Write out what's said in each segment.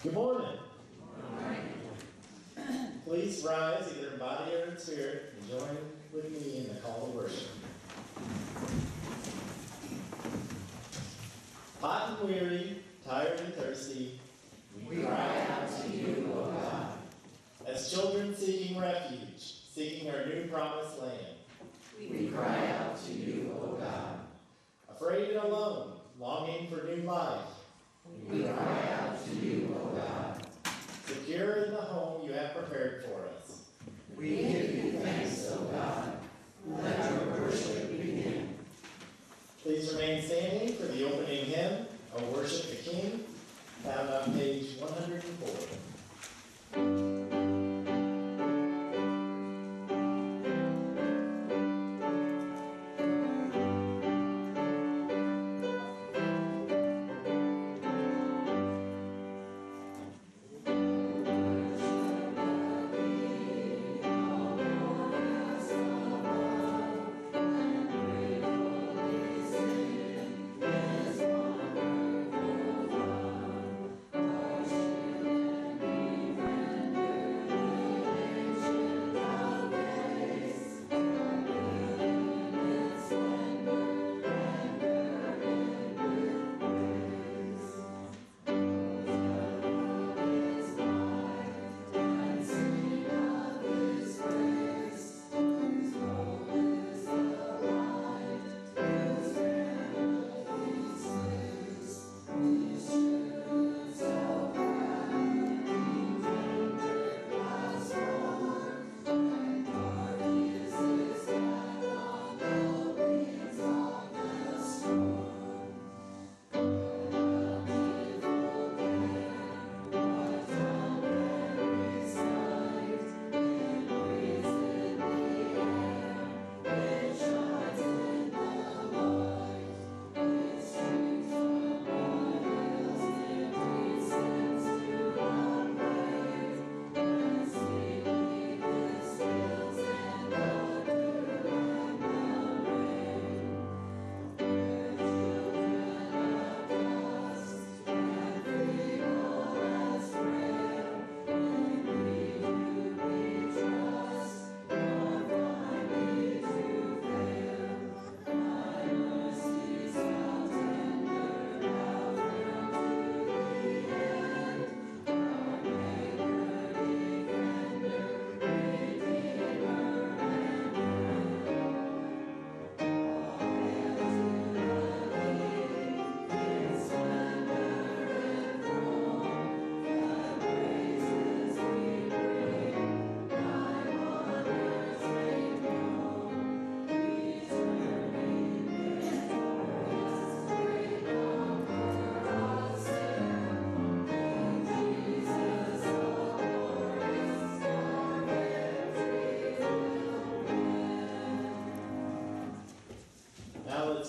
Good morning. Please rise, either in body or in spirit, and join with me in the call to worship. Hot and weary, tired and thirsty, we cry out to you, O God. As children seeking refuge, seeking our new promised land, we cry out to you, O God. Afraid and alone, longing for new life, we cry out to you, O God. Secure in the home you have prepared for us, we give you thanks, O God. Let our worship begin. Please remain standing for the opening hymn, O Worship the King, found on page 104.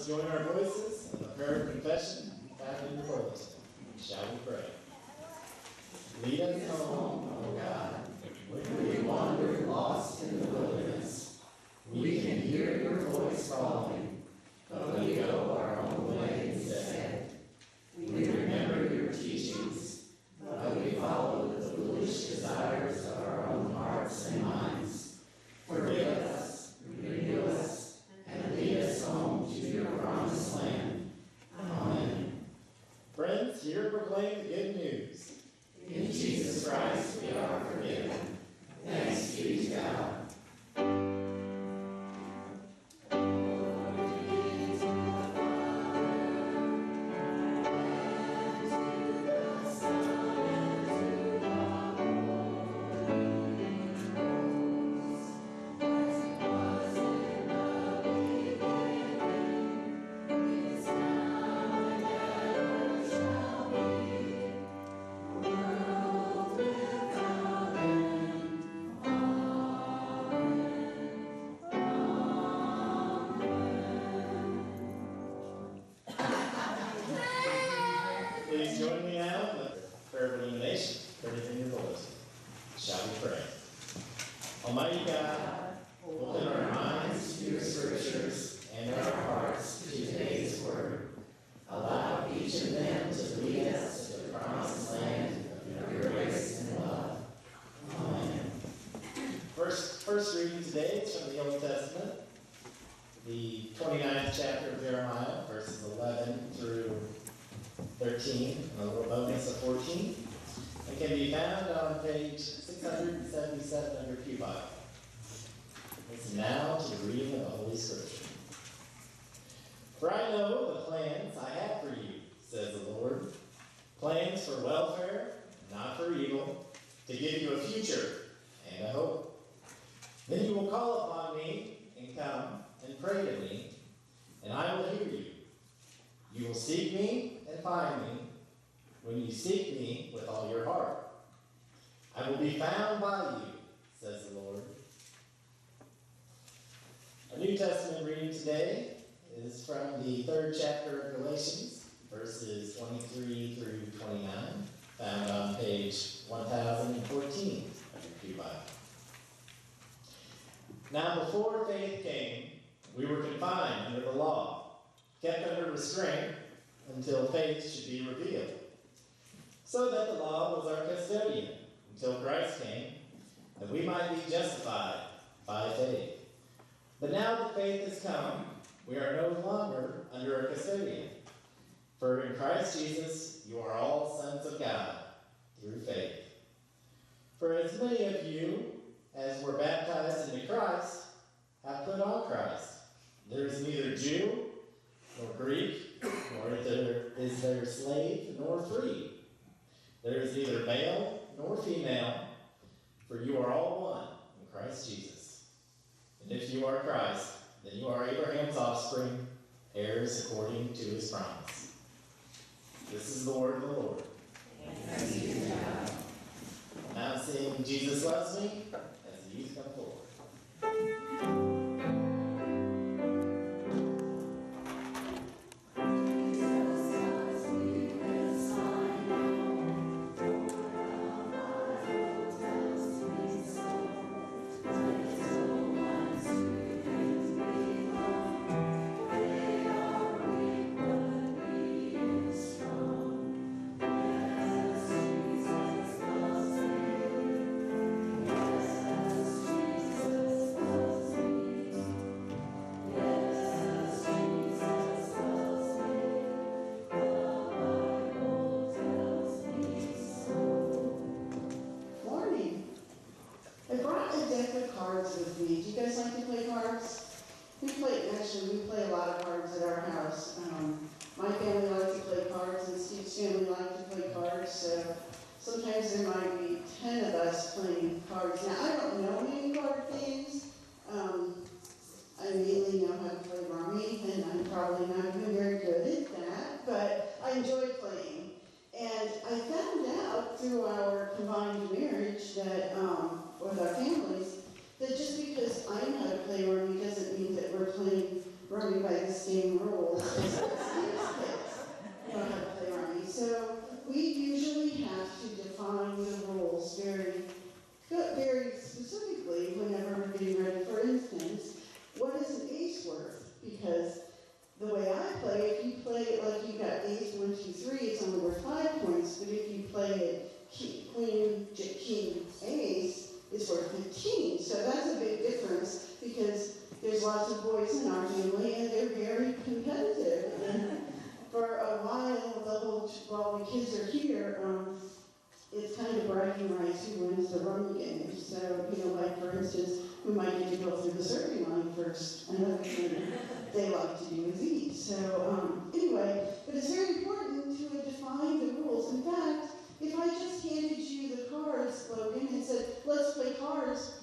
Join our voices in the prayer of confession found in the bulletin. Shall we pray? Lead us home, O God. When we wander lost in the wilderness, we can hear your voice calling, but we go our own way instead. We remember your teachings, but we follow the foolish desires of our own hearts and minds. Forgive us, renew us, and lead us home to your promised Almighty God, open our minds to your scriptures and our hearts to today's word. Allow each of them to lead us to the promised land of your grace and love. Amen. First reading today is from the Old Testament, the 29th chapter of Jeremiah, verses 11 through 13, and a little bonus of 14. It can be found on page 677 of your Pew Bible. Listen now to the reading of the Holy Scripture. For I know the plans I have for you, says the Lord, plans for welfare, not for evil, to give you a future and a hope. Then you will call upon me and come and pray to me, and I will hear you. You will seek me and find me when you seek me with all your heart. I will be found by you, says the Lord. Our New Testament reading today is from the 3rd chapter of Galatians, verses 23 through 29, found on page 1014 of your Pew Bible. Now before faith came, we were confined under the law, kept under restraint until faith should be revealed. So that the law was our custodian until Christ came, that we might be justified by faith. But now that faith has come, we are no longer under a custodian. For in Christ Jesus you are all sons of God through faith. For as many of you as were baptized into Christ have put on Christ. There is neither Jew nor Greek, nor is there slave nor free. There is neither male nor female, for you are all one in Christ Jesus. And if you are Christ, then you are Abraham's offspring, heirs according to his promise. This is the word of the Lord. Thanks be to God. Now sing Jesus Loves Me as the youth come forward. With me. Do you guys like to play cards? We play a lot of cards at our house. My family likes to play cards, and Steve's family like to play cards, so sometimes there might be 10 of us playing cards. Now, I don't know any card games. I mainly know how to play rummy, and I'm probably not even very good at that, but I enjoy playing. And I found out through our combined marriage that, with our families, that just because I know how to play rummy doesn't mean that we're playing rummy by the same rules as Steve's kids know how to play rummy. So we usually have to define the rules very specifically whenever we're getting ready. For instance, what is an ace worth? Because the way I play, if you play it like you got ace 1, 2, 3, it's only worth 5 points. But if you play it queen, king, ace, it's worth 15. So that's a big difference because there's lots of boys in our family and they're very competitive. And for a while, while the kids are here, it's kind of bragging rights who wins the rummy game. So, like for instance, we might get to go through the serving line first. Another thing they like to do is eat. So anyway, but it's very important to define the rules. In fact, if I just handed you the cards, Logan, and said, let's play cards,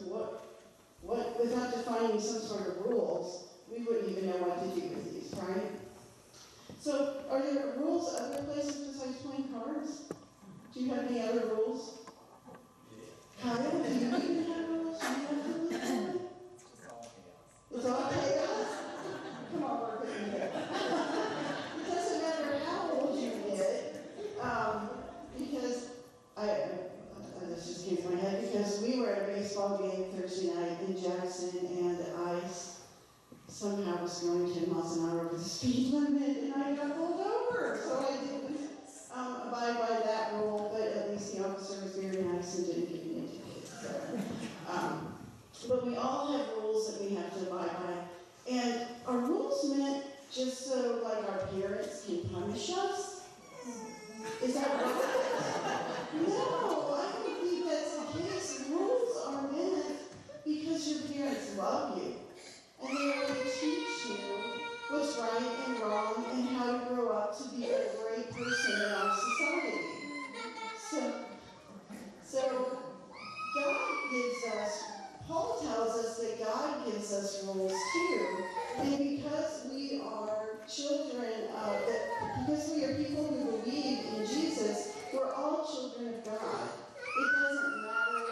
without defining some sort of rules, we wouldn't even know what to do with these, right? So, are there rules other places besides playing cards? Do you have any other rules? Kyle, do you even have rules? Do you have rules? It's all chaos? Come on, we're putting it. It doesn't matter how old you get, because this just came to my head, because we were at a base baseball game Thursday night in Jackson, and I somehow was going 10 miles an hour over the speed limit, and I got pulled over. So I didn't abide by that rule, but at least the officer was very nice and didn't give me a ticket. So, but we all have rules that we have to abide by. And are rules meant just so, like, our parents can punish us? Is that right? No, I don't think that's the case. Rules are meant because your parents love you. And they want to teach you what's right and wrong and how to grow up to be a great person in our society. So God gives us, Paul tells us that God gives us rules too. And because we are children because we are people who believe in Jesus, we're all children of God. It doesn't matter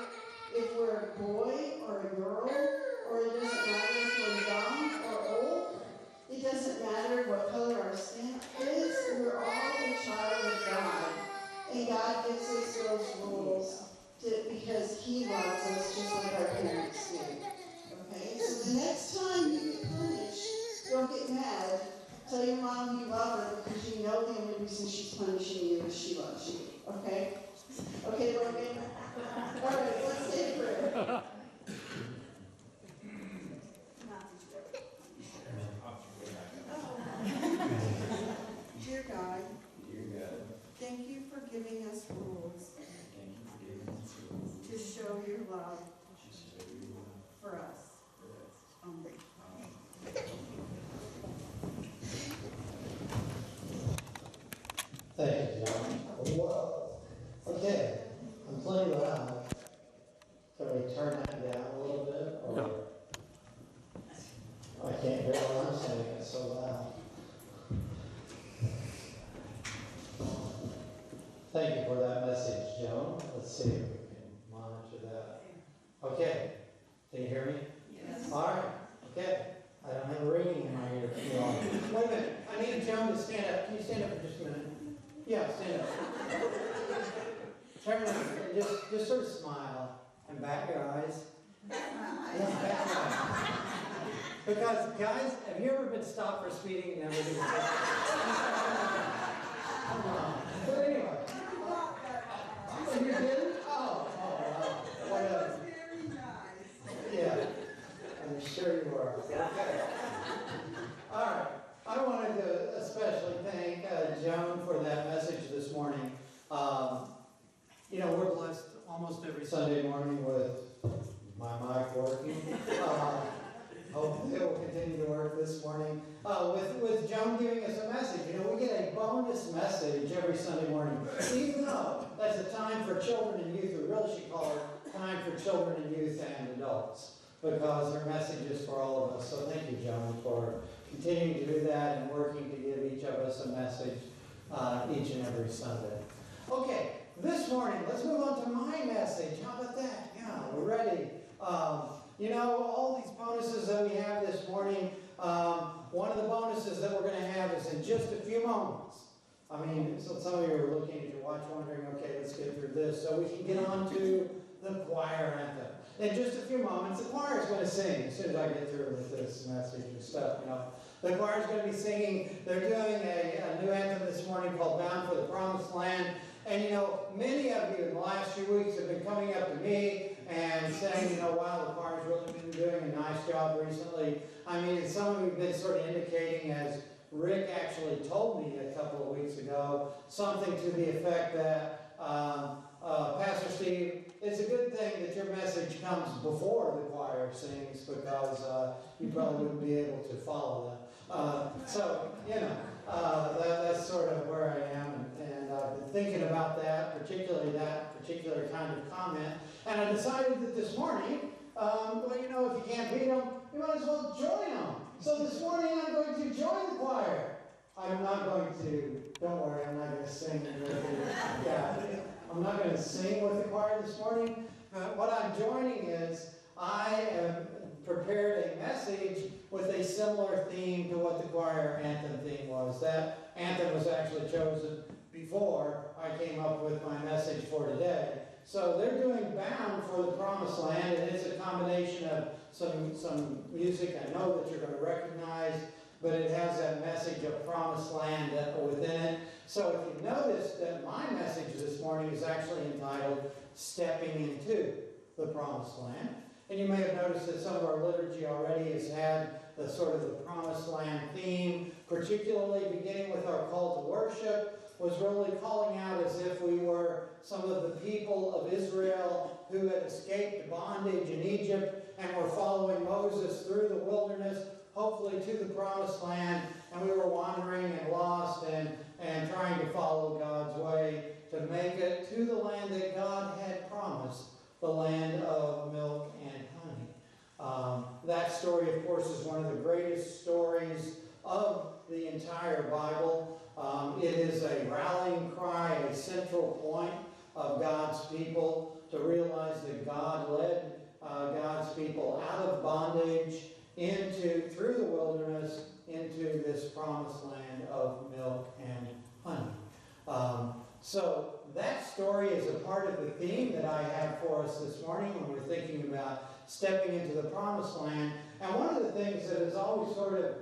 if we're a boy or a girl, or it doesn't matter if we're young or old. It doesn't matter what color our skin is. We're all a child of God. And God gives us those rules because He loves us just like our parents do. Okay? So the next time you get punished, don't get mad. Tell your mom you love her because you know the only reason she's punishing you is she loves you. Okay? Okay, Logan? All right, let's say a prayer. Dear God, thank you for giving us rules to show your love for us. Thank you, John. Whoa. Okay, I'm playing loud. Can we turn that down a little bit? Or I can't hear what I'm saying, it's so loud. Thank you for that message, Joan. Let's see if we can monitor that. Okay, can you hear me? Yes. All right, okay. I don't have a ringing in my ear. Wait a minute, I need Joan to stand up. Can you stand up for just a minute? Yeah, stand up. Turn around and just sort of smile and back your eyes. Yeah, back your eyes. Because, guys, have you ever been stopped for speeding and never been stopped? But anyway. Oh, you did? Oh, wow. Whatever. Very nice. Yeah, I'm sure you were. Okay. All right. I wanted to especially thank Joan for that message this morning. You know, we're blessed almost every Sunday morning with my mic working. Hopefully it will continue to work this morning. With Joan giving us a message. You know, we get a bonus message every Sunday morning. Even though that's a time for children and youth, we really should call it time for children and youth and adults, because her message is for all of us. So thank you, Joan, for continuing to do that and working to give each of us a message each and every Sunday. Okay, this morning, let's move on to my message. How about that? Yeah, we're ready. You know, all these bonuses that we have this morning, one of the bonuses that we're going to have is in just a few moments. I mean, so some of you are looking at your watch wondering, okay, let's get through this so we can get on to the choir anthem. In just a few moments, the choir is going to sing as soon as I get through with this message and stuff, you know. The choir is going to be singing. They're doing a new anthem this morning called Bound for the Promised Land. And, you know, many of you in the last few weeks have been coming up to me and saying, you know, wow, the choir's really been doing a nice job recently. I mean, some of you have been sort of indicating, as Rick actually told me a couple of weeks ago, something to the effect that, Pastor Steve, it's a good thing that your message comes before the choir sings, because you probably wouldn't be able to follow them. So, you know, that's sort of where I am, and I've been thinking about that particular kind of comment, and I decided that this morning, well, you know, if you can't beat them, you might as well join them. So this morning I'm going to join the choir. I'm not going to, don't worry, I'm not going to sing with you. Yeah, I'm not going to sing with the choir this morning. What I'm joining is, I have prepared a message with a similar theme to what the choir anthem theme was. That anthem was actually chosen before I came up with my message for today. So they're doing Bound for the Promised Land, and it's combination of some music I know that you're going to recognize, but it has that message of promised land within it. So if you notice that my message this morning is actually entitled Stepping Into the Promised Land. And you may have noticed that some of our liturgy already has had the sort of the promised land theme, particularly beginning with our call to worship, was really calling out as if we were some of the people of Israel who had escaped bondage in Egypt and were following Moses through the wilderness, hopefully to the promised land, and we were wandering and lost and trying to follow God's way to make it to the land that God had promised, the land of milk and honey. That story, of course, is one of the greatest stories of the entire Bible. It is a rallying cry, a central point of God's people to realize that God led God's people out of bondage through the wilderness into this promised land of milk and honey. So that story is a part of the theme that I have for us this morning when we're thinking about stepping into the promised land. And one of the things that has always sort of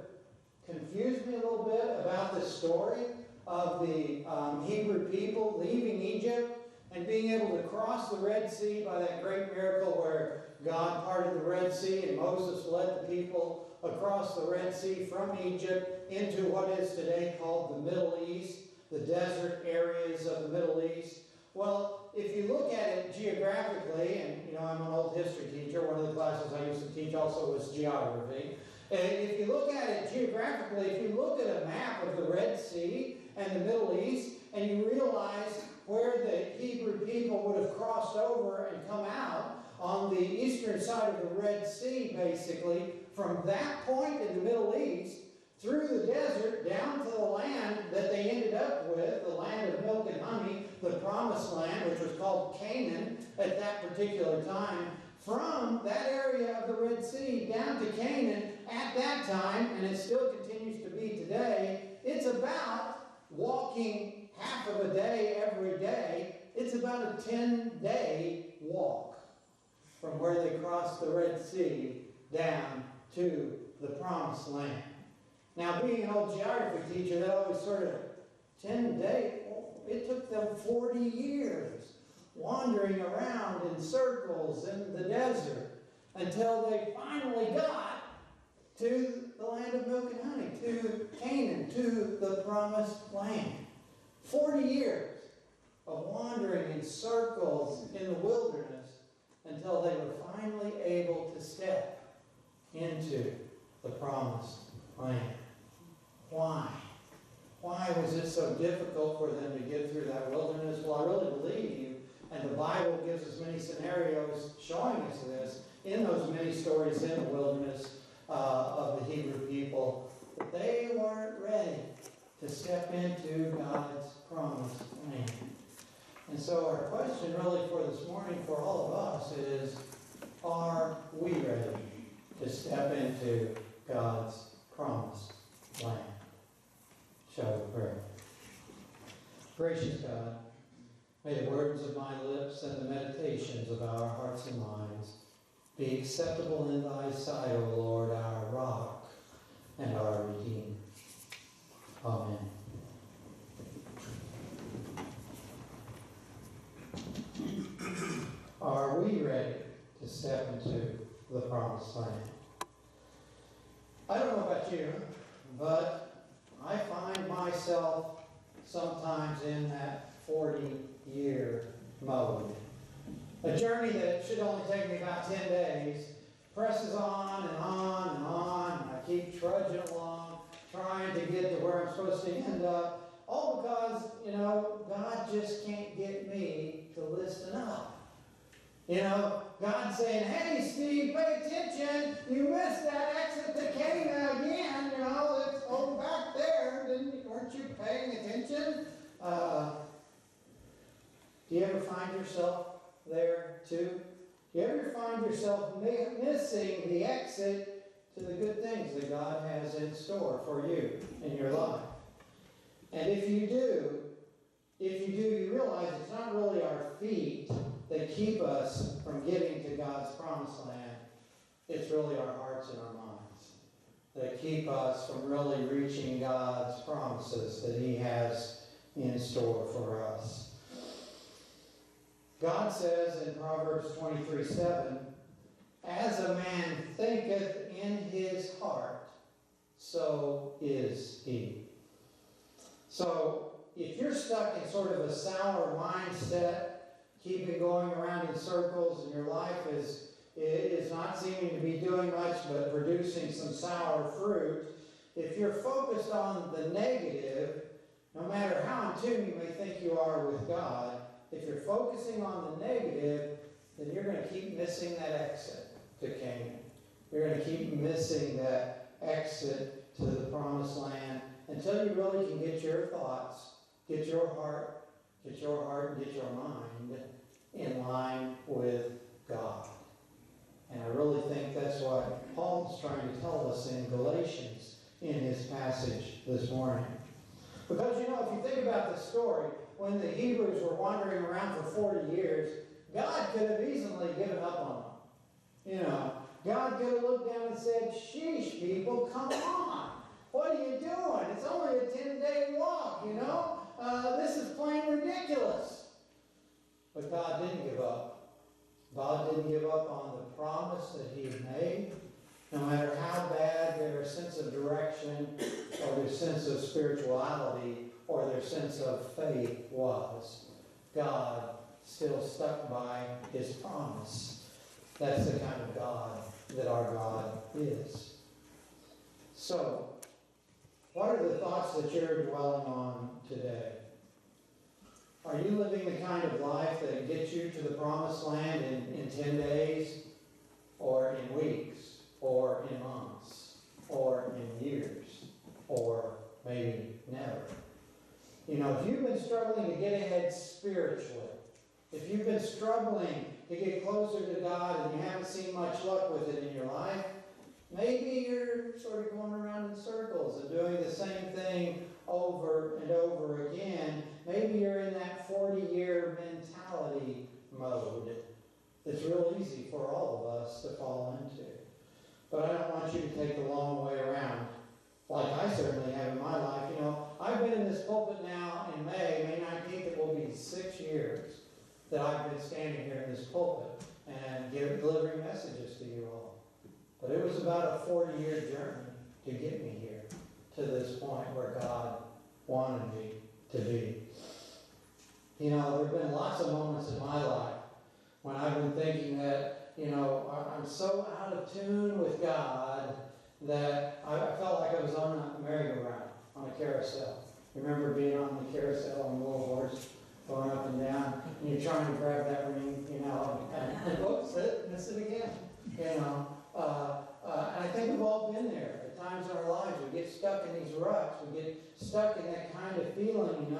confused me a little bit about this story of the Hebrew people leaving Egypt and being able to cross the Red Sea by that great miracle where God parted the Red Sea and Moses led the people across the Red Sea from Egypt into what is today called the Middle East, the desert areas of the Middle East. Well, if you look at it geographically, and you know I'm an old history teacher, one of the classes I used to teach also was geography. And if you look at it geographically, if you look at a map of the Red Sea and the Middle East, and you realize where the Hebrew people would have crossed over and come out on the eastern side of the Red Sea, basically, from that point in the Middle East, through the desert, down to the land that they ended up with, the land of milk and honey, the promised land, which was called Canaan at that particular time, from that area of the Red Sea down to Canaan at that time, and it still continues to be today, it's about walking half of a day every day. It's about a 10-day walk from where they crossed the Red Sea down to the promised land. Now, being an old geography teacher, that always sort of 10 days, it took them 40 years wandering around in circles in the desert until they finally got to the land of milk and honey, to Canaan, to the promised land. 40 years of wandering in circles in the wilderness until they were finally able to step into the promised land. Why? Why was it so difficult for them to get through that wilderness? Well, I really believe, and the Bible gives us many scenarios showing us this, in those many stories in the wilderness of the Hebrew people, that they weren't ready to step into God's promised land. And so our question really for this morning for all of us is, are we ready to step into God's promised land? Shall we pray? Gracious God, may the words of my lips and the meditations of our hearts and minds be acceptable in thy sight, O Lord, our rock and our Redeemer. Amen. Are we ready to step into the promised land? I don't know about you, but I find myself sometimes in that 40-year mode. A journey that should only take me about 10 days presses on and on and on, and I keep trudging along, trying to get to where I'm supposed to end up, all because, God just can't get me to listen up. God's saying, hey, Steve, pay attention. You missed that exit to Canaan again. It's over back there. Weren't you paying attention? Do you ever find yourself there too? Do you ever find yourself missing the exit to the good things that God has in store for you in your life? And if you do, you realize it's not really our feet that keep us from getting to God's promised land, it's really our hearts and our minds that keep us from really reaching God's promises that He has in store for us. God says in Proverbs 23:7, "As a man thinketh in his heart, so is he." So if you're stuck in sort of a sour mindset, keeping going around in circles, and your life is not seeming to be doing much but producing some sour fruit, if you're focused on the negative, no matter how in tune you may think you are with God, if you're focusing on the negative, then you're going to keep missing that exit to Canaan. You're going to keep missing that exit to the promised land until you really can get your thoughts, get your heart and get your mind in line with God. And I really think that's what Paul's trying to tell us in Galatians in his passage this morning. Because, if you think about the story, when the Hebrews were wandering around for 40 years, God could have easily given up on them. God could have looked down and said, "Sheesh, people, come on. What are you doing? It's only a 10-day walk, This is plain ridiculous." But God didn't give up. God didn't give up on the promise that He had made. No matter how bad their sense of direction or their sense of spirituality or their sense of faith was, God still stuck by His promise. That's the kind of God that our God is. So, what are the thoughts that you're dwelling on today? Are you living the kind of life that gets you to the promised land in 10 days, or in weeks, or in months, or in years, or maybe never? If you've been struggling to get ahead spiritually, if you've been struggling to get closer to God and you haven't seen much luck with it in your life, maybe you're sort of going around in circles and doing the same thing over and over again. Maybe you're in that 40-year mentality mode that's real easy for all of us to fall into. But I don't want you to take the long way around, like I certainly have in my life. I've been in this pulpit now in May 19th, it will be 6 years that I've been standing here in this pulpit and delivering messages to you all. But it was about a 40-year journey to get me here, to this point where God wanted me to be. There have been lots of moments in my life when I've been thinking that, I'm so out of tune with God that I felt like I was on a merry-go-round, on a carousel. Remember being on the carousel on the little horse, going up and down, and you're trying to grab that ring, and whoops, miss it again, And I think we've all been there. At times in our lives, we get stuck in these ruts. We get stuck in that kind of feeling,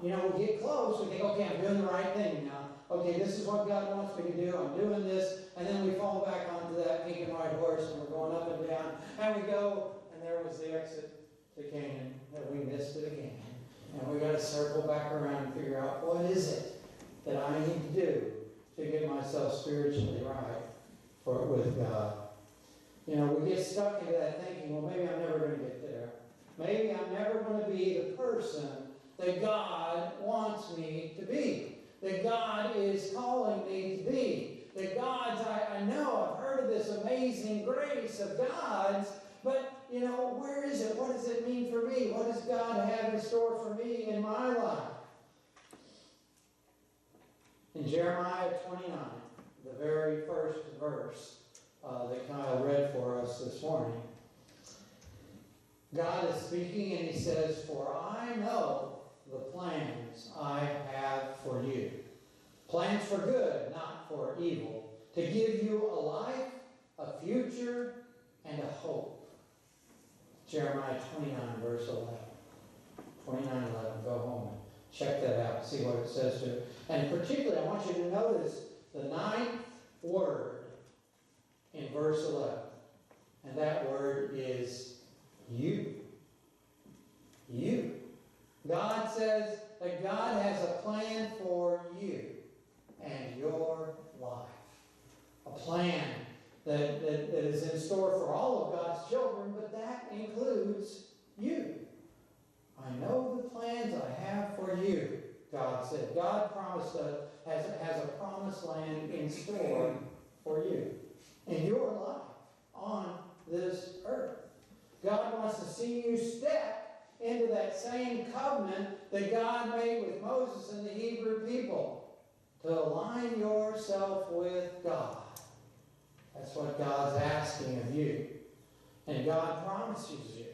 we get close. We think, okay, I'm doing the right thing now. Okay, this is what God wants me to do. I'm doing this. And then we fall back onto that pink and white horse, and we're going up and down. And we go, and there was the exit to Canaan, and we missed it again. And we got to circle back around and figure out what is it that I need to do to get myself spiritually right with God. We get stuck into that thinking, well, maybe I'm never going to get there. Maybe I'm never going to be the person that God wants me to be, that God is calling me to be, that God's, I know I've heard of this amazing grace of God's, but, where is it? What does it mean for me? What does God have in store for me in my life? In Jeremiah 29, the very first verse that Kyle read for us this morning, God is speaking and he says, "For I know the plans I have for you. Plans for good, not for evil, to give you a life, a future, and a hope." Jeremiah 29, verse 11. 29:11. Go home and check that out. See what it says to it. And particularly, I want you to notice the 9th word in verse 11. And that word is you. You. God says that God has a plan for you. and your life. A plan that is in store for all of God's children, but that includes you. I know the plans I have for you, God said. God promised us, has a promised land in store for you in your life on this earth. God wants to see you step into that same covenant that God made with Moses and the Hebrew people, to align yourself with God. That's what God's asking of you. And God promises you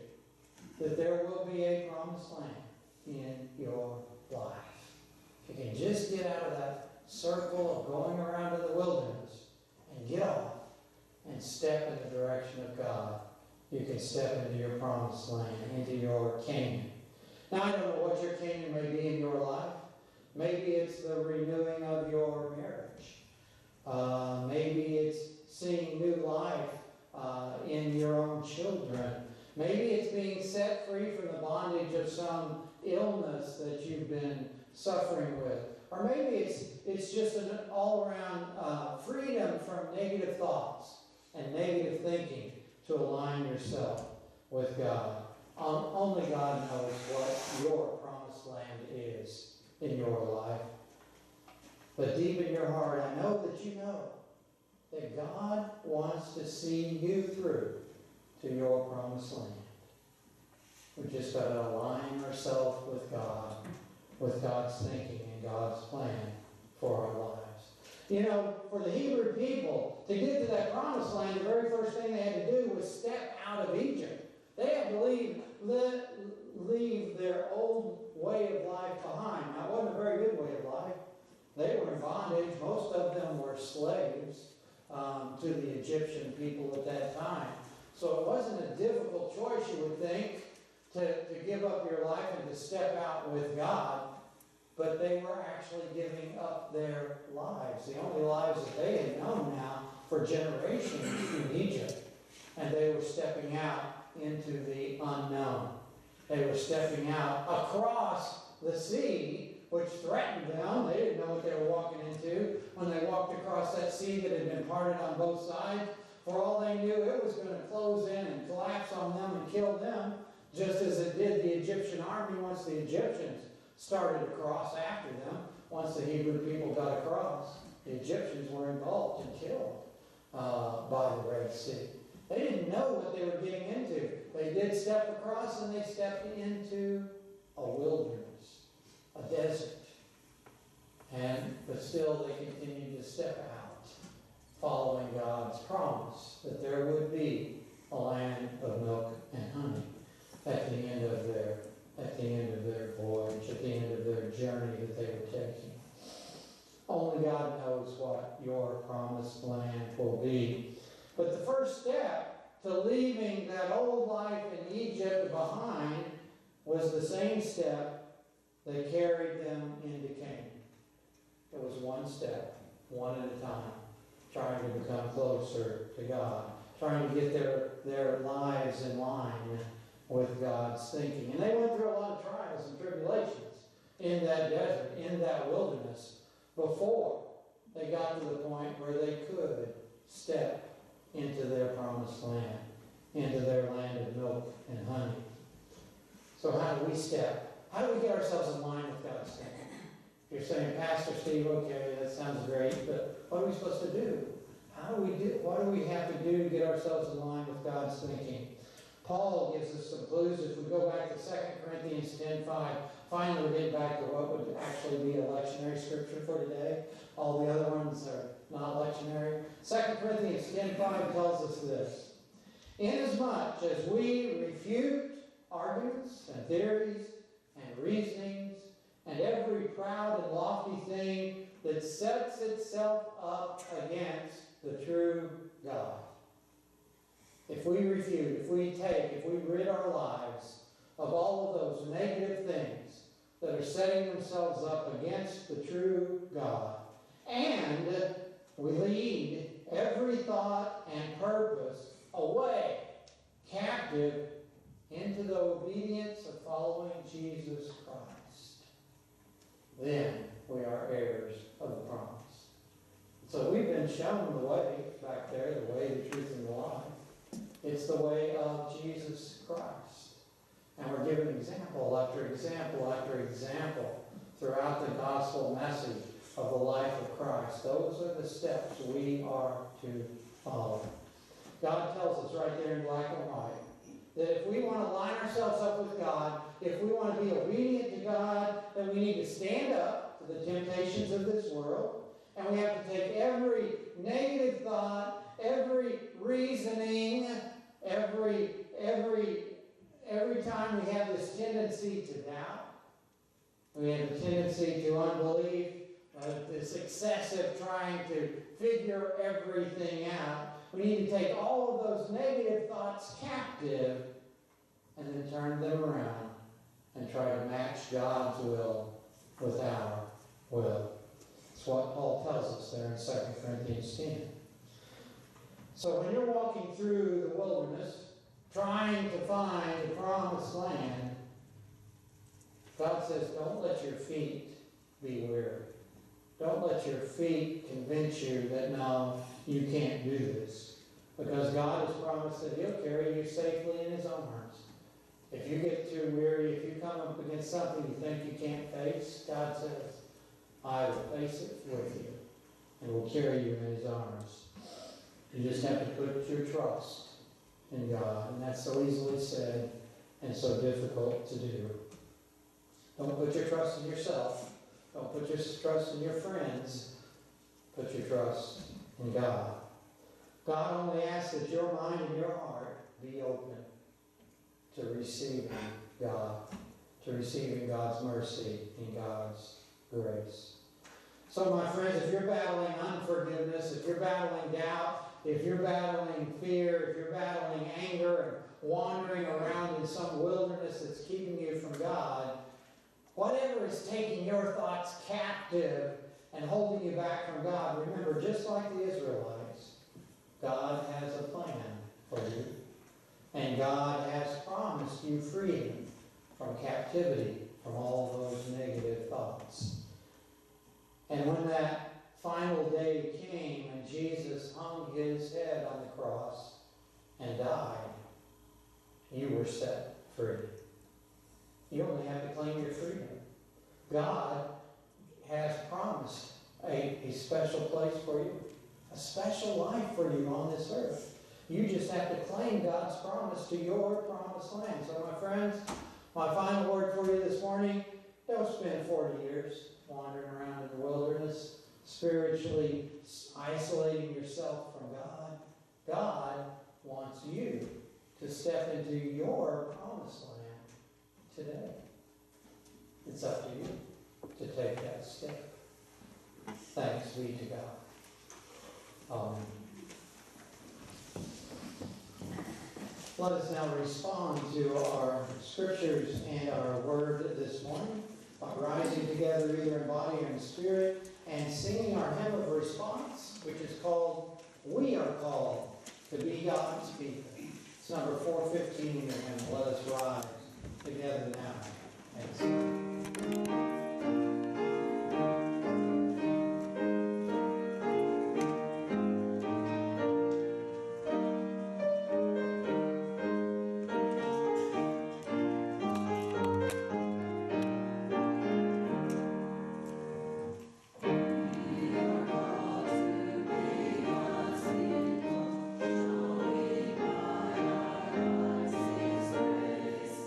that there will be a promised land in your life. If you can just get out of that circle of going around in the wilderness and get off and step in the direction of God, you can step into your promised land, into your Canaan. Now, I don't know what your Canaan may be in your life. Maybe it's the renewing of your marriage. Maybe it's seeing new life in your own children. Maybe it's being set free from the bondage of some illness that you've been suffering with. Or maybe it's just an all-around freedom from negative thoughts and negative thinking to align yourself with God. Only God knows what your promised land is in your life. But deep in your heart, I know that you know that God wants to see you through to your promised land. We just got to align ourselves with God, with God's thinking and God's plan for our lives. You know, for the Hebrew people, to get to that promised land, the very first thing they had to do was step out of Egypt. They had to leave their old way of life behind. Now, it wasn't a very good way of life. They were in bondage. Most of them were slaves to the Egyptian people at that time. So it wasn't a difficult choice, you would think, to give up your life and to step out with God. But they were actually giving up their lives, the only lives that they had known now for generations in Egypt. And they were stepping out into the unknown. They were stepping out across the sea, which threatened them. They didn't know what they were walking into when they walked across that sea that had been parted on both sides. For all they knew, it was going to close in and collapse on them and kill them, just as it did the Egyptian army once the Egyptians started to cross after them. Once the Hebrew people got across, the Egyptians were engulfed and killed by the Red Sea. They didn't know what they were getting into. They did step across, and they stepped into a wilderness, a desert. But still they continued to step out, following God's promise that there would be a land of milk and honey at the end of their voyage, at the end of their journey that they were taking. Only God knows what your promised land will be. But the first step to leaving that old life in Egypt behind was the same step that carried them into Canaan. It was one step, one at a time, trying to become closer to God, trying to get their lives in line with God's thinking. And they went through a lot of trials and tribulations in that desert, in that wilderness, before they got to the point where they could step into their promised land, into their land of milk and honey. So how do we step? How do we get ourselves in line with God's thinking? You're saying, Pastor Steve, okay, that sounds great, but what are we supposed to do? What do we have to do to get ourselves in line with God's thinking? Paul gives us some clues. If we go back to 2 Corinthians 10:5, finally we're getting back to what would actually be a lectionary scripture for today. All the other ones are not lectionary. 2 Corinthians 10:5 tells us this: inasmuch as we refute arguments and theories and reasonings and every proud and lofty thing that sets itself up against the true God. If we refute, if we rid our lives of all of those negative things that are setting themselves up against the true God, and we lead every thought and purpose away, captive, into the obedience of following Jesus Christ, then we are heirs of the promise. So we've been shown the way back there, the way, the truth, and the life. It's the way of Jesus Christ. And we're given example after example after example throughout the gospel message of the life of Christ. Those are the steps we are to follow. God tells us right there in black and white that if we want to line ourselves up with God, if we want to be obedient to God, then we need to stand up to the temptations of this world. And we have to take every negative thought, every reasoning, every time we have this tendency to doubt, we have a tendency to unbelief, this excessive trying to figure everything out. We need to take all of those negative thoughts captive and then turn them around and try to match God's will with our will. That's what Paul tells us there in 2 Corinthians 10. So when you're walking through the wilderness, trying to find the promised land, God says, don't let your feet be weary. Don't let your feet convince you that, no, you can't do this. Because God has promised that He'll carry you safely in His arms. If you get too weary, if you come up against something you think you can't face, God says, I will face it with you and will carry you in His arms. You just have to put your trust in God. And that's so easily said and so difficult to do. Don't put your trust in yourself. Don't put your trust in your friends. Put your trust in God. God only asks that your mind and your heart be open to receiving God, to receiving God's mercy and God's grace. So my friends, if you're battling unforgiveness, if you're battling doubt, if you're battling fear, if you're battling anger and wandering around in some wilderness that's keeping you from God, whatever is taking your thoughts captive and holding you back from God, remember, just like the Israelites, God has a plan for you. And God has promised you freedom from captivity, from all those negative thoughts. And when that final day came and Jesus hung His head on the cross and died, you were set free. You only have to claim your freedom. God has promised a special place for you, a special life for you on this earth. You just have to claim God's promise to your promised land. So my friends, my final word for you this morning, don't spend 40 years wandering around in the wilderness, spiritually isolating yourself from God. God wants you to step into your promised land today. It's up to you to take that step. Thanks be to God. Amen. Let us now respond to our scriptures and our word this morning by rising together either in body or in spirit and singing our hymn of response, which is called We Are Called to Be God's People. It's number 415 in your hymn. Let us rise together now and sing. Grace,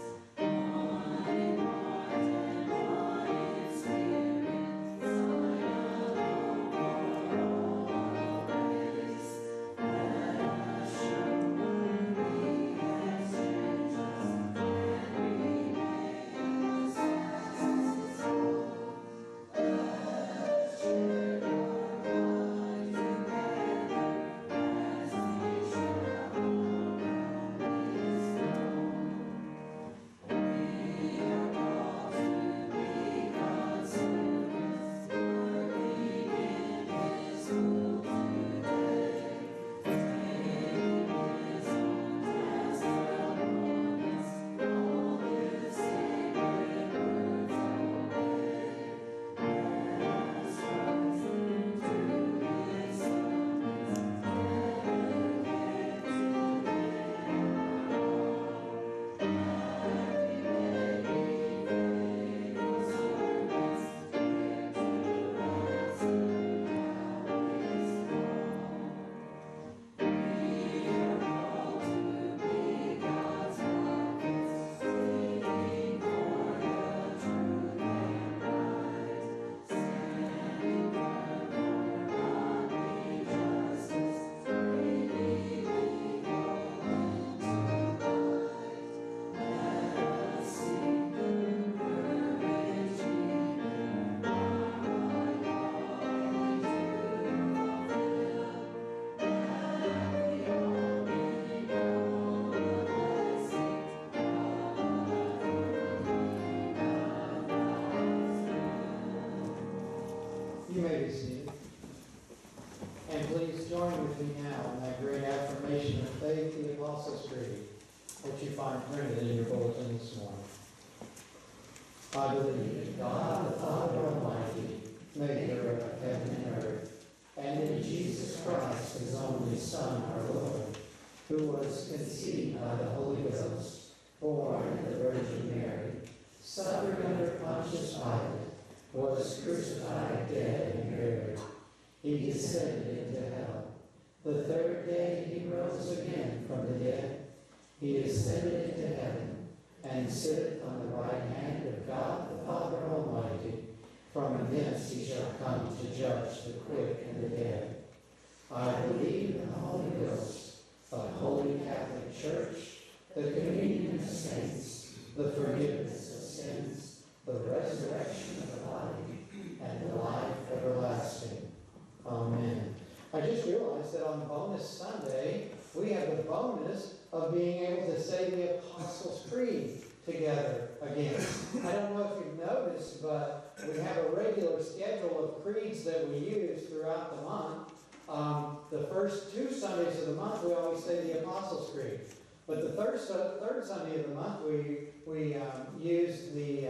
be seated. And please join with me now in that great affirmation of faith, the Apostles' Creed, which you find printed in your bulletin this morning. I believe in God, the Father Almighty, maker of heaven and earth, and in Jesus Christ, his only Son, our Lord, who was conceived by the Holy Ghost, born of the Virgin Mary, suffered under Pontius Pilate, was crucified, dead, and buried. He descended into hell. The third day he rose again from the dead. He ascended into heaven, and sitteth on the right hand of God the Father Almighty. From thence he shall come to judge the quick and the dead. I believe in the Holy Ghost, the Holy Catholic Church, the communion of saints, the forgiveness of sins, the resurrection of the body, and the life everlasting. Amen. I just realized that on Bonus Sunday, we have the bonus of being able to say the Apostles' Creed together again. I don't know if you've noticed, but we have a regular schedule of creeds that we use throughout the month. The first 2 Sundays of the month, we always say the Apostles' Creed. But the third Sunday of the month, we use the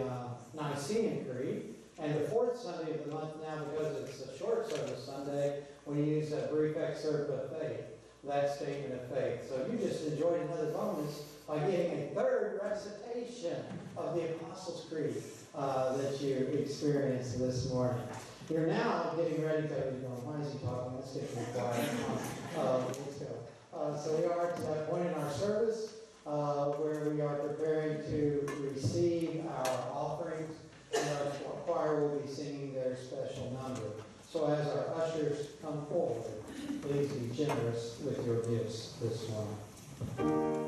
Nicene Creed. And the 4th Sunday of the month now, because it's a short service Sunday, we use a brief excerpt of faith, that statement of faith. So you just enjoyed another bonus by getting a third recitation of the Apostles' Creed that you experienced this morning. You're now getting ready to, why is he talking? Let's get more quiet. Let's go. So we are to that point in our service where we are preparing to receive our offerings. And our choir will be singing their special number. So as our ushers come forward, please be generous with your gifts this morning.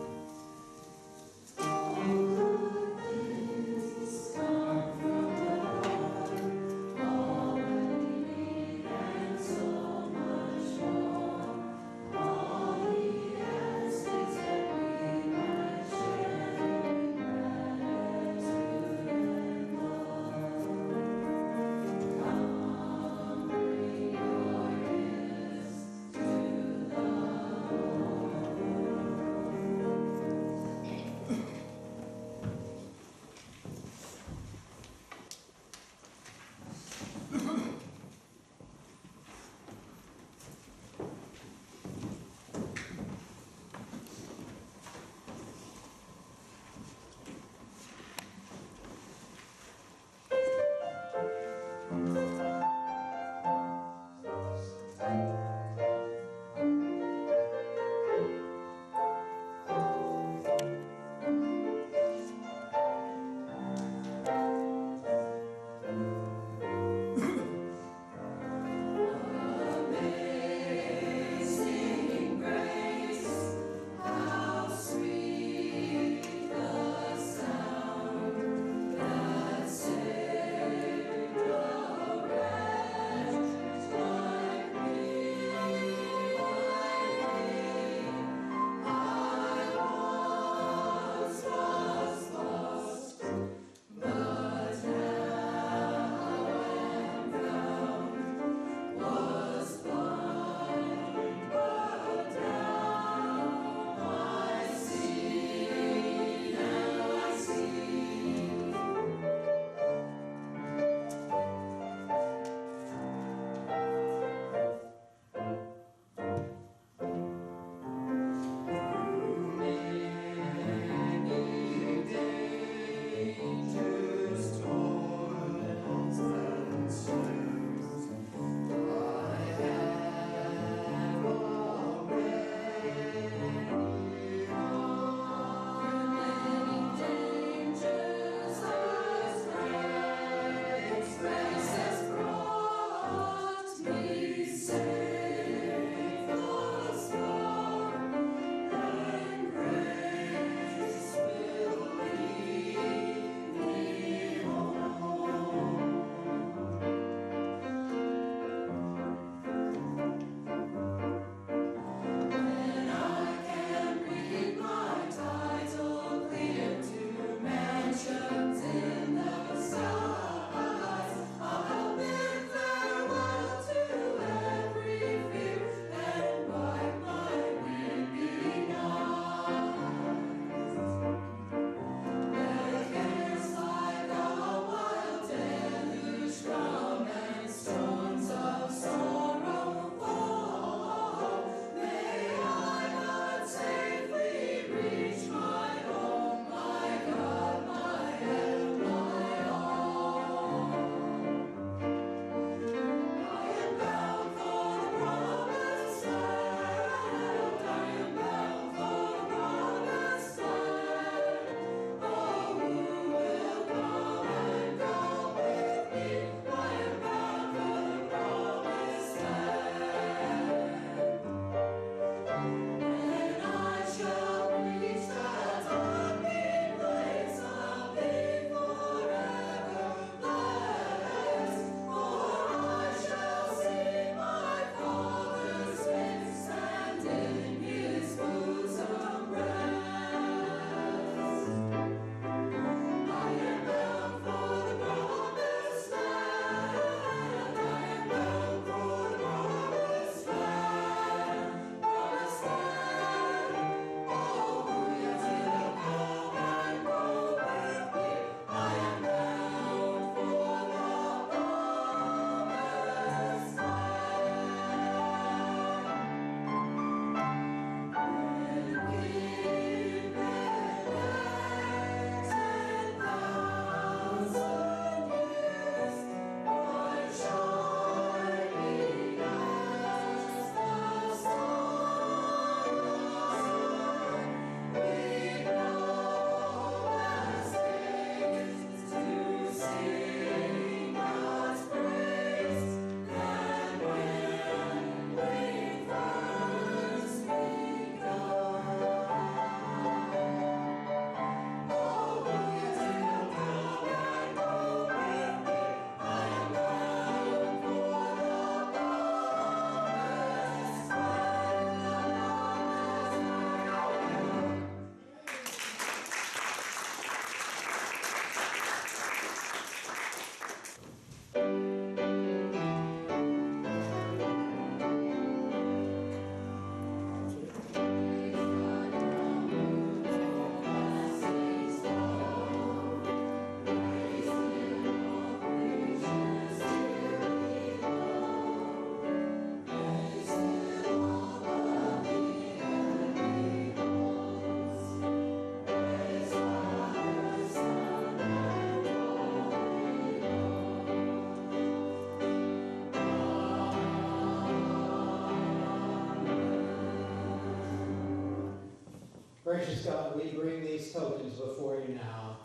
Gracious God, we bring these tokens before you now,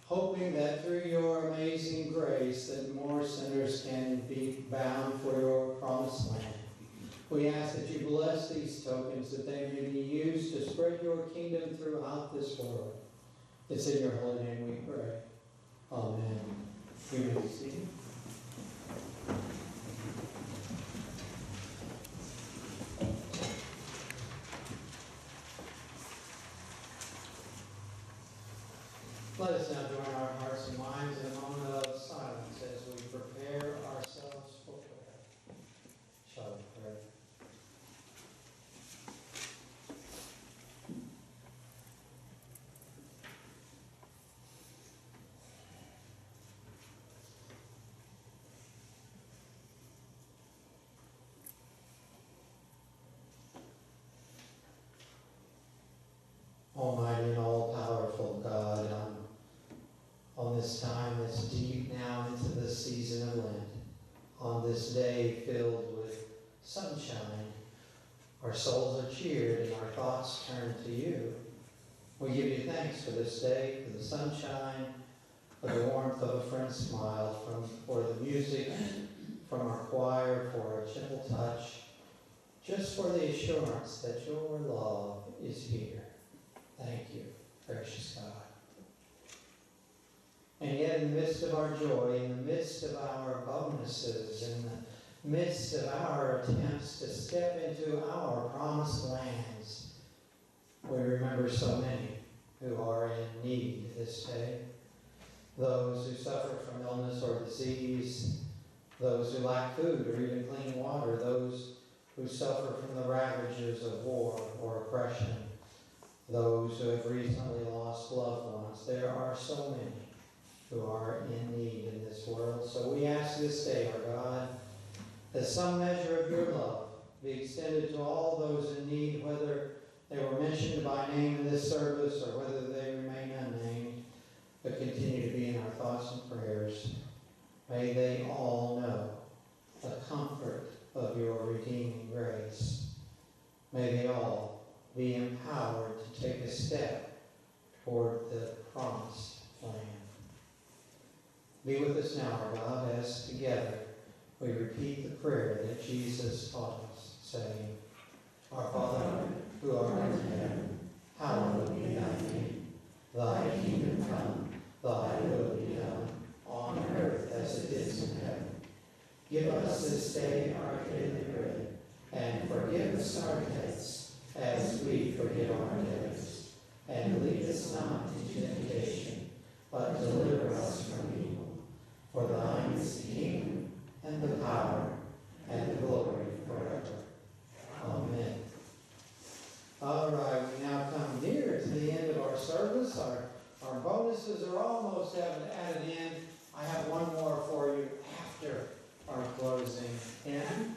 hoping that through your amazing grace that more sinners can be bound for your promised land. We ask that you bless these tokens, that they may be used to spread your kingdom throughout this world. It's in your holy name we pray. Amen. You may be seated. Let us now join our hearts and minds in a moment of silence as we prepare ourselves for prayer. Shall we pray? Almighty and all-powerful God, on this time that's deep now into the season of Lent, on this day filled with sunshine, our souls are cheered and our thoughts turn to you. We give you thanks for this day, for the sunshine, for the warmth of a friend's smile, for the music from our choir, for a gentle touch, just for the assurance that your love is here. Thank you, precious God. And yet in the midst of our joy, in the midst of our bonuses, in the midst of our attempts to step into our promised lands, we remember so many who are in need this day. Those who suffer from illness or disease, those who lack food or even clean water, those who suffer from the ravages of war or oppression, those who have recently lost loved ones. There are so many who are in need in this world. So we ask this day, our God, that some measure of your love be extended to all those in need, whether they were mentioned by name in this service or whether they remain unnamed, but continue to be in our thoughts and prayers. May they all know the comfort of your redeeming grace. May they all be empowered to take a step toward the promised land. Be with us now, our God, as together we repeat the prayer that Jesus taught us, saying, Our Father, who art in heaven, hallowed be thy name. Thy kingdom come, thy will be done, on earth as it is in heaven. Give us this day our daily bread, and forgive us our debts, as we forgive our debtors. And lead us not into temptation, but deliver us from evil. For thine is the kingdom, and the power, and the glory forever. Amen. All right, we now come near to the end of our service. Our bonuses are almost at an end. I have one more for you after our closing hymn.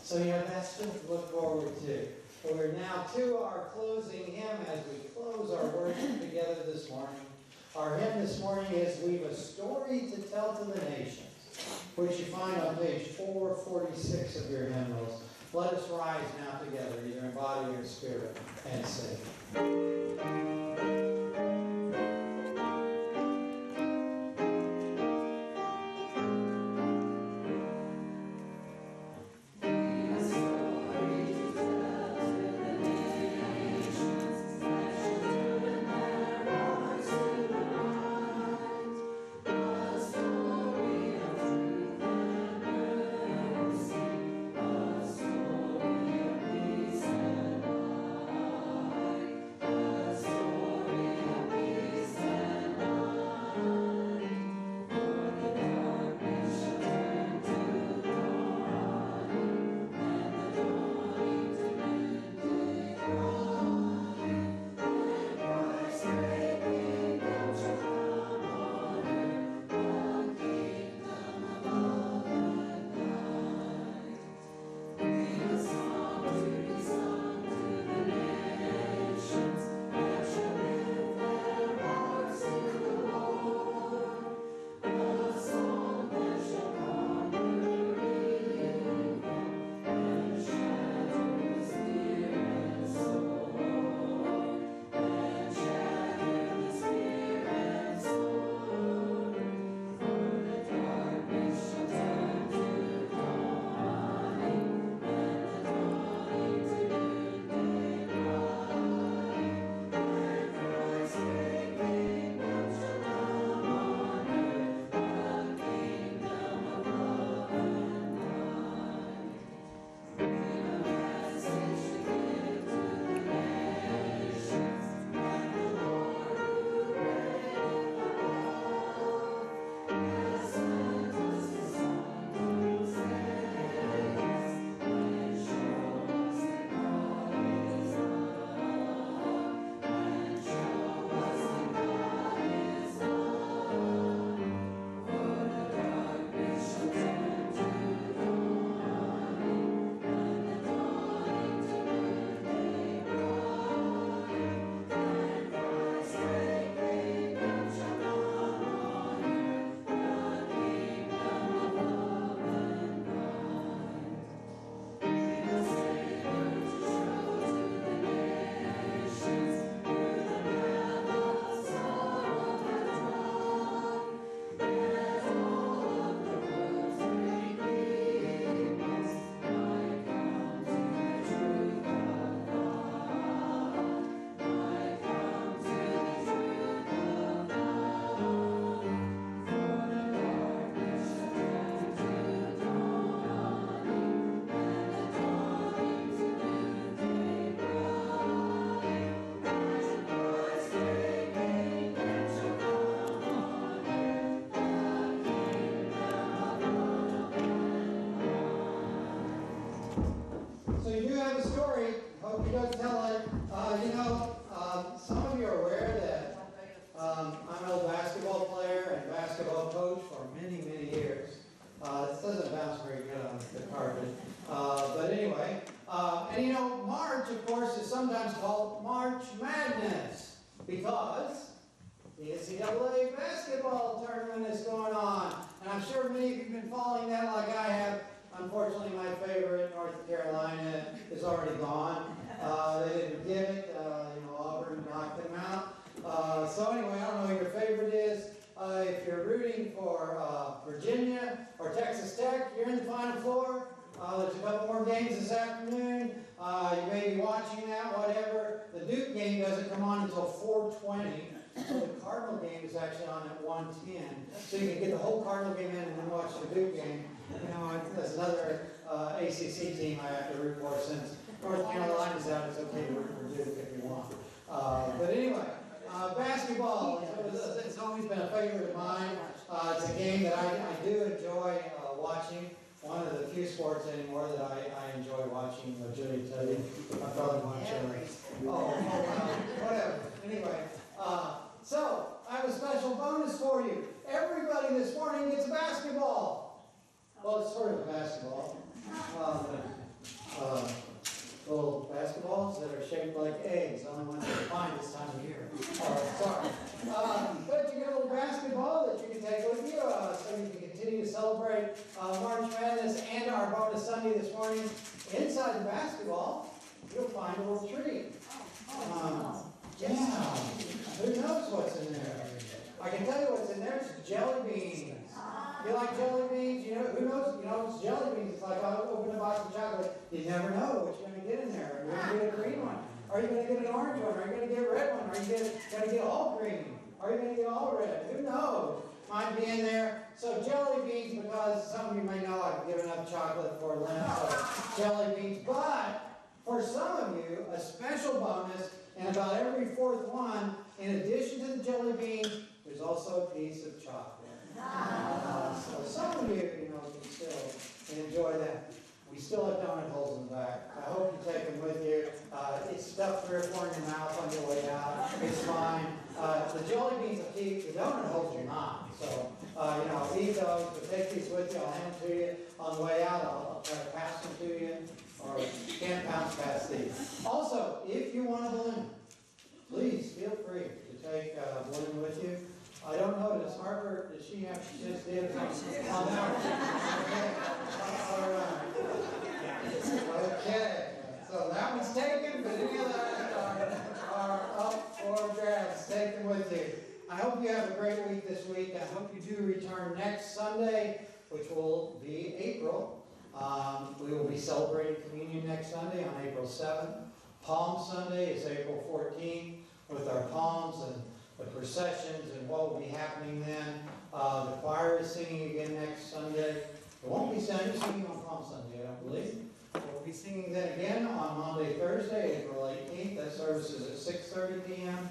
So, that's to look forward to. So we're now to our closing hymn as we close our worship together this morning. Our hymn this morning is We've a Story to Tell to the Nations, which you find on page 446 of your hymnals. Let us rise now together, either in body or spirit, and sing. March, of course, is sometimes called March Madness because the NCAA basketball tournament is going on. And I'm sure many of you have been following that like I have. Unfortunately, my favorite, North Carolina, is already gone. They didn't get it. Auburn knocked them out. So anyway, I don't know what your favorite is. If you're rooting for Virginia or Texas Tech, you're in the Final Four. There's a couple more games this afternoon. You may be watching that, whatever. The Duke game doesn't come on until 4:20. So the Cardinal game is actually on at 1:10. So you can get the whole Cardinal game in and then watch the Duke game. That's another ACC team I have to root for since North Carolina's out. It's okay to root for Duke if you want. But anyway, basketball, it's always been a favorite of mine. It's a game that I do enjoy watching. One of the few sports anymore that I enjoy watching. Julie tell you, I probably want to. Whatever. Anyway, so I have a special bonus for you. Everybody this morning gets a basketball. Well, it's sort of a basketball. Little basketballs that are shaped like eggs. The only ones you can find this time of year. Sorry. But you get a little basketball that you can take with you so you can continue to celebrate March Madness and our bonus Sunday this morning. Inside the basketball, you'll find a little treat. Yeah. Who knows what's in there? I can tell you what's in there. It's jelly beans. You like jelly beans? Who knows? It's jelly beans. It's like I open a box of chocolate. You never know what you're going to get in there. Are you going to get a green one? Are you going to get an orange one? Are you going to get a red one? Are you going to get all green? Are you going to get all red? Who knows? Might be in there. So jelly beans, because some of you may know I've given up chocolate for Lent, so jelly beans. But for some of you, a special bonus, and about every fourth one, in addition to the jelly beans, there's also a piece of chocolate. So some of you, can still enjoy that. We still have donut holes in the back. I hope you take them with you. It's stuck 3 or 4 in your mouth on your way out. It's fine. The jelly beans will keep, the donut holes are not. So, eat those, but take these with you. I'll hand them to you on the way out. I'll try to pass them to you, or you can't bounce past these. Also, if you want a balloon, please feel free to take a balloon with you. I don't know, does Harper, does she have, she just did on that? Okay. All right. Okay. So that one's taken, but any of that are up for grabs. Take them with you. I hope you have a great week this week. I hope you do return next Sunday, which will be April. We will be celebrating communion next Sunday on April 7th. Palm Sunday is April 14th with our palms and the processions and what will be happening then. The choir is singing again next Sunday. It won't be singing on Palm Sunday, I don't believe. We'll be singing then again on Monday, Thursday, April 18th. That service is at 6:30 p.m.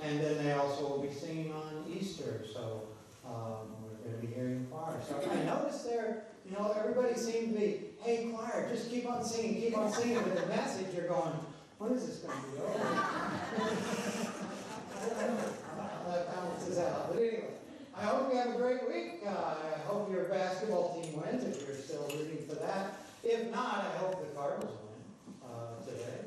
And then they also will be singing on Easter. So we're going to be hearing choir. So I noticed there, everybody seemed to be, hey, choir, just keep on singing. But the message, you're going, when is this going to be over? I don't know how that balances out. But anyway, I hope you have a great week. I hope your basketball team wins if you're still rooting for that. If not, I hope the Cardinals win today.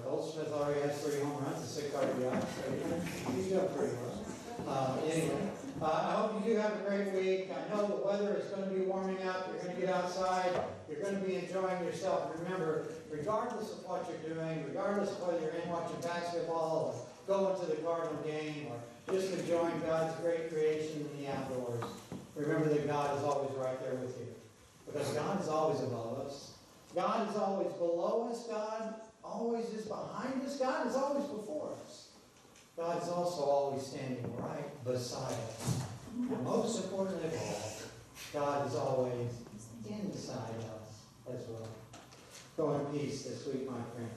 Goldsmith already has 3 home runs and 6 RBIs, so he's doing pretty well. Anyway, I hope you do have a great week. I know the weather is going to be warming up. You're going to get outside. You're going to be enjoying yourself. Remember, regardless of what you're doing, regardless of whether you're in watching basketball or going to the Cardinal game or just enjoying God's great creation in the outdoors, remember that God is always right there with you. Because God is always above us. God is always below us. God always is behind us. God is always before us. God is also always standing right beside us. And most importantly of all, God is always inside us as well. Go in peace this week, my friend.